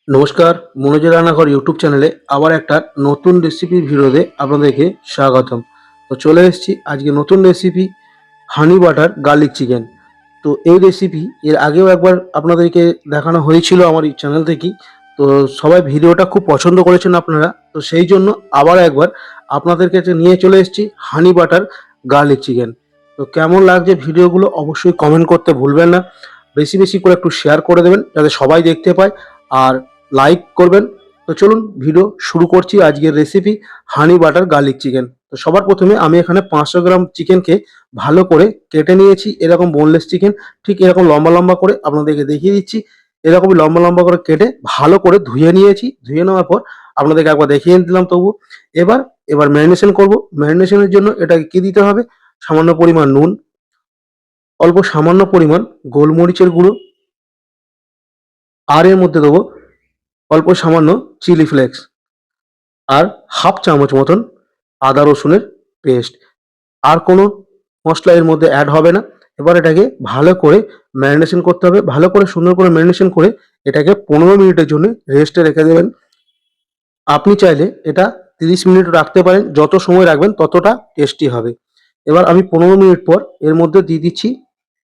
নমস্কার, মনোজের রান্নাঘর ইউটিউব চ্যানেলে আবার একটা নতুন রেসিপির ভিডিওতে আপনাদেরকে স্বাগতম। তো চলে এসেছি আজকে নতুন রেসিপি হানি বাটার গার্লিক চিকেন। তো এই রেসিপি এর আগেও একবার আপনাদেরকে দেখানো হয়েছিল আমার এই চ্যানেল থেকেই। তো সবাই ভিডিওটা খুব পছন্দ করেছেন আপনারা। তো সেই জন্য আবার একবার আপনাদের কাছে নিয়ে চলে এসেছি হানি বাটার গার্লিক চিকেন। তো কেমন লাগছে ভিডিওগুলো অবশ্যই কমেন্ট করতে ভুলবেন না। বেশি বেশি করে একটু শেয়ার করে দেবেন যাতে সবাই দেখতে পায়, আর লাইক করবেন। তো চলুন ভিডিও শুরু করছি আজকের রেসিপি হানি বাটার গার্লিক চিকেন। তো সবার প্রথমে আমি এখানে 500 গ্রাম চিকেনকে ভালো করে কেটে নিয়েছি। এরকম বোনলেস চিকেন ঠিক এরকম লম্বা লম্বা করে আপনাদেরকে দেখিয়ে দিচ্ছি। এরকমই লম্বা লম্বা করে কেটে ভালো করে ধুয়ে নিয়েছি। ধুয়ে নেওয়ার পর আপনাদেরকে একবার দেখিয়ে দিলাম তবু। এবার এবার ম্যারিনেশন করব। ম্যারিনেশনের জন্য এটাকে কি দিতে হবে, সামান্য পরিমাণ নুন, অল্প সামান্য পরিমাণ গোলমরিচের গুঁড়ো, আর এর মধ্যে দেবো অল্প সামান্য চিলি ফ্লেক্স, আর হাফ চামচ মতন আদা রসুনের পেস্ট। আর কোনো মশলা এর মধ্যে অ্যাড হবে না। এবার এটাকে ভালো করে ম্যারিনেশন করতে হবে। ভালো করে সুন্দর করে ম্যারিনেশন করে এটাকে 15 মিনিটের জন্য রেস্টে রেখে দেবেন। আপনি চাইলে এটা 30 মিনিট রাখতে পারেন। যত সময় রাখবেন ততটা টেস্টি হবে। এবার আমি 15 মিনিট পর এর মধ্যে দিয়ে দিচ্ছি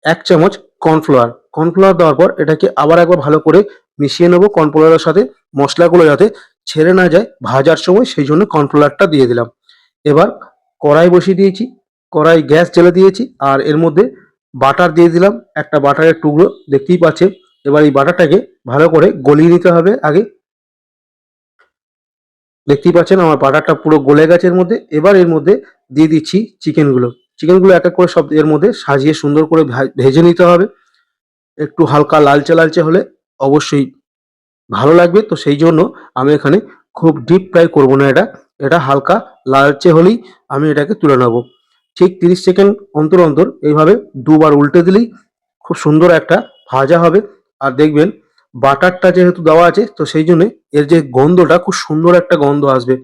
1 চামচ কর্নফ্লাওয়ার। কর্নফ্লাওয়ার দেওয়ার পর এটাকে আবার একবার ভালো করে মিশিয়ে নেবো কর্নফ্লাওয়ারের সাথে। মশলাগুলো যাতে ছেড়ে না যায় ভাজার সময়, সেই জন্য কর্নফ্লাওয়ারটা দিয়ে দিলাম। এবার কড়াই বসিয়ে দিয়েছি, কড়াই গ্যাস জ্বেলে দিয়েছি, আর এর মধ্যে বাটার দিয়ে দিলাম, একটা বাটারের টুকরো দেখতেই পাচ্ছেন। এবার এই বাটারটাকে ভালো করে গলিয়ে নিতে হবে আগে। দেখতেই পাচ্ছেন আমার বাটারটা পুরো গলে গেছে এর মধ্যে। এবার এর মধ্যে দিয়ে দিচ্ছি চিকেনগুলো। চিকেনগুলো এক এক করে সব এর মধ্যে সাজিয়ে সুন্দর করে ভেজে নিতে হবে। একটু হালকা লালচে লালচে হলে অবশ্যই ভালো লাগবে। তো সেই জন্য আমি এখানে খুব ডিপ ফ্রাই করব না, এটা হালকা লালচে হলেই আমি এটাকে তুলে নেব। ঠিক 30 সেকেন্ড অন্তর অন্তর এইভাবে দুবার উল্টে দিলেই খুব সুন্দর একটা ভাজা হবে। আর দেখবেন বাটারটা যেহেতু দেওয়া আছে, তো সেই জন্য এর যে গন্ধটা খুব সুন্দর একটা গন্ধ আসবে।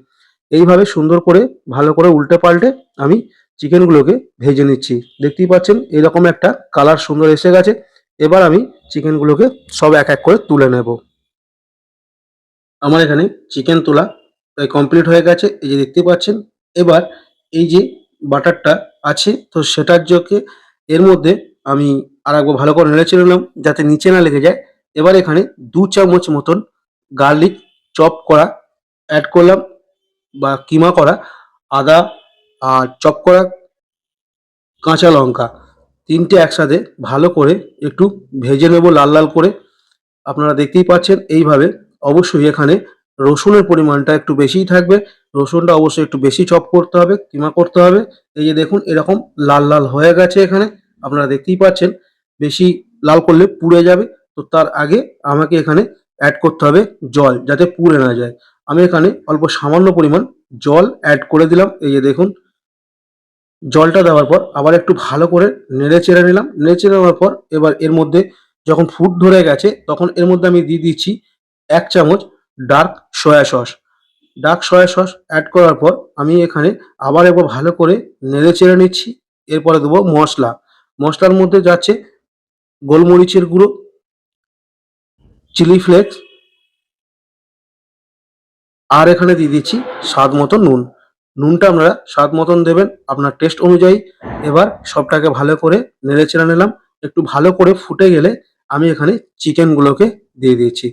এইভাবে সুন্দর করে ভালো করে উল্টে পাল্টে আমি চিকেনগুলোকে ভেজে নিচ্ছি। দেখতেই পাচ্ছেন এরকম একটা কালার সুন্দর এসে গেছে। এবার আমি চিকেনগুলোকে সব এক এক করে তুলে নেব। আমার এখানে চিকেন তোলা প্রায় কমপ্লিট হয়ে গেছে, এই যে দেখতে পাচ্ছেন। এবার এই যে বাটারটা আছে, তো সেটার যোগে এর মধ্যে আমি আর একবার ভালো করে নেড়ে চেড়ে নিলাম যাতে নিচে না লেগে যায়। এবার এখানে 2 চামচ মতন গার্লিক চপ করা অ্যাড করলাম, বা কিমা করা আদা, আর চপ করা কাঁচা লঙ্কা, তিনটে একসাথে ভালো করে একটু ভেজে নেব লাল লাল করে। আপনারা দেখতেই পাচ্ছেন এইভাবে। অবশ্যই এখানে রসুনের পরিমাণটা একটু বেশিই থাকবে। রসুনটা অবশ্যই একটু বেশি চপ করতে হবে, কিমা করতে হবে। এই যে দেখুন এরকম লাল লাল হয়ে গেছে এখানে, আপনারা দেখতেই পাচ্ছেন। বেশি লাল করলে পুড়ে যাবে। তো তার আগে আমাকে এখানে অ্যাড করতে হবে জল, যাতে পুড়ে না যায়। আমি এখানে অল্প সামান্য পরিমাণ জল অ্যাড করে দিলাম। এই যে দেখুন জলটা দেওয়ার পর আবার একটু ভালো করে নেড়ে চেড়ে নিলাম। নেড়ে চেড়ে নেওয়ার পর এবার এর মধ্যে যখন ফুট ধরে গেছে, তখন এর মধ্যে আমি দিয়ে দিচ্ছি 1 চামচ dark soy sauce. Dark soy sauce add করার পর আমি এখানে আবার একবার ভালো করে নেড়ে চেড়ে নিচ্ছি। এরপরে দেবো মশলা। মশলার মধ্যে যাচ্ছে গোলমরিচের গুঁড়ো, চিলি ফ্লেক্স, আর এখানে দিয়ে দিচ্ছি স্বাদ মতো নুন। নুনটা আপনারা স্বাদ মতন দেবেন আপনার টেস্ট অনুযায়ী। এবার সবটাকে ভালো করে নেড়ে চেড়ে নিলাম। একটু ভালো করে ফুটে গেলে আমি এখানে চিকেনগুলোকে দিয়ে দিচ্ছি।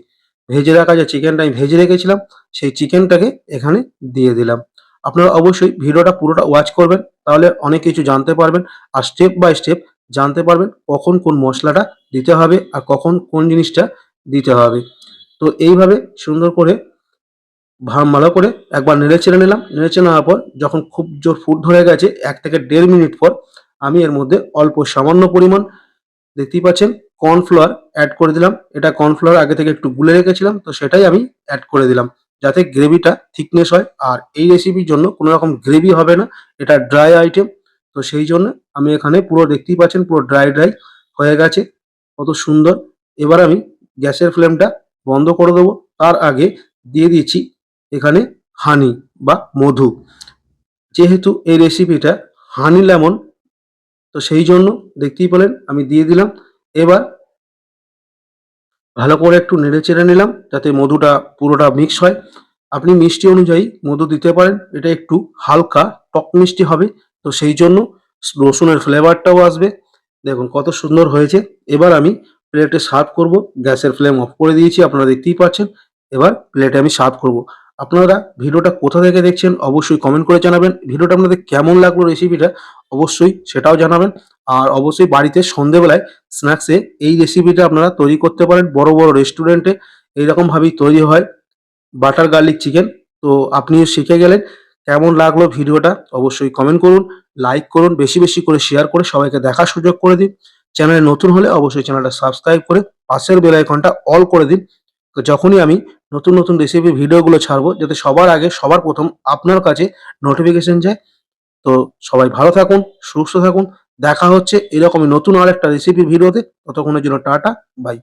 ভেজে রাখা যে চিকেনটা আমি ভেজে রেখেছিলাম, সেই চিকেনটাকে এখানে দিয়ে দিলাম। আপনারা অবশ্যই ভিডিওটা পুরোটা ওয়াচ করবেন, তাহলে অনেক কিছু জানতে পারবেন। আর স্টেপ বাই স্টেপ জানতে পারবেন কখন কোন মশলাটা দিতে হবে আর কখন কোন জিনিসটা দিতে হবে। তো এইভাবে সুন্দর করে ভালো করে একবার নেড়ে চেড়ে নিলাম। নেড়ে চেড়ে নেওয়ার পর যখন খুব জোর ফুট ধরে গেছে ১ থেকে ১.৫ মিনিট পর আমি এর মধ্যে অল্প সামান্য পরিমাণ দেখতেই পাচ্ছেন কর্নফ্লাওয়ার অ্যাড করে দিলাম। এটা কর্নফ্লাওয়ার আগে থেকে একটু গুলে রেখেছিলাম, তো সেটাই আমি অ্যাড করে দিলাম যাতে গ্রেভিটা থিকনেস হয়। আর এই রেসিপির জন্য কোনো রকম গ্রেভি হবে না, এটা ড্রাই আইটেম। তো সেই জন্য আমি এখানে পুরো দেখতেই পাচ্ছেন পুরো ড্রাই ড্রাই হয়ে গেছে, কত সুন্দর। এবার আমি গ্যাসের ফ্লেমটা বন্ধ করে দেবো। তার আগে দিয়ে দিচ্ছি এখানে হানি বা মধু। যেহেতু এই রেসিপিটা হানি লেমন, তো সেই জন্য দেখতেই পেলেন আমি দিয়ে দিলাম। এবার ভালো করে একটু নেড়ে চেড়ে নিলাম যাতে মধুটা পুরোটা মিক্স হয়। আপনি মিষ্টি অনুযায়ী মধু দিতে পারেন। এটা একটু হালকা টক মিষ্টি হবে। তো সেই জন্য রসুনের ফ্লেভারটাও আসবে। দেখুন কত সুন্দর হয়েছে। এবার আমি প্লেটে সার্ভ করব। গ্যাসের ফ্লেম অফ করে দিয়েছি আপনারা দেখতেই পাচ্ছেন। এবার প্লেটে আমি সার্ভ করব। আপনারা ভিডিওটা কোথা থেকে দেখছেন অবশ্যই কমেন্ট করে জানাবেন। ভিডিওটা আপনাদের কেমন লাগলো রেসিপিটা অবশ্যই সেটাও জানাবেন। আর অবশ্যই বাড়িতে সন্ধ্যেবেলায় স্ন্যাক্সে এই রেসিপিটা আপনারা তৈরি করতে পারেন। বড়, বড় রেস্টুরেন্টে এইরকমভাবেই তৈরি হয় বাটার গার্লিক চিকেন। তো আপনিও শিখে গেলেন। কেমন লাগলো ভিডিওটা অবশ্যই কমেন্ট করুন, লাইক করুন, বেশি, বেশি করে শেয়ার করে সবাইকে দেখার সুযোগ করে দিন। চ্যানেলে নতুন হলে অবশ্যই চ্যানেলটা সাবস্ক্রাইব করে পাশের বেল আইকনটা অল করে দিন। তো যখনই আমি নতুন, নতুন রেসিপি ভিডিওগুলো ছাড়বো যাতে সবার আগে সবার ১ম আপনার কাছে নোটিফিকেশন যায়। তো সবাই ভালো থাকুন, সুস্থ থাকুন। দেখা হচ্ছে এরকমই নতুন আরেকটা রেসিপি ভিডিওতে। ততক্ষণের জন্য টাটা, বাই।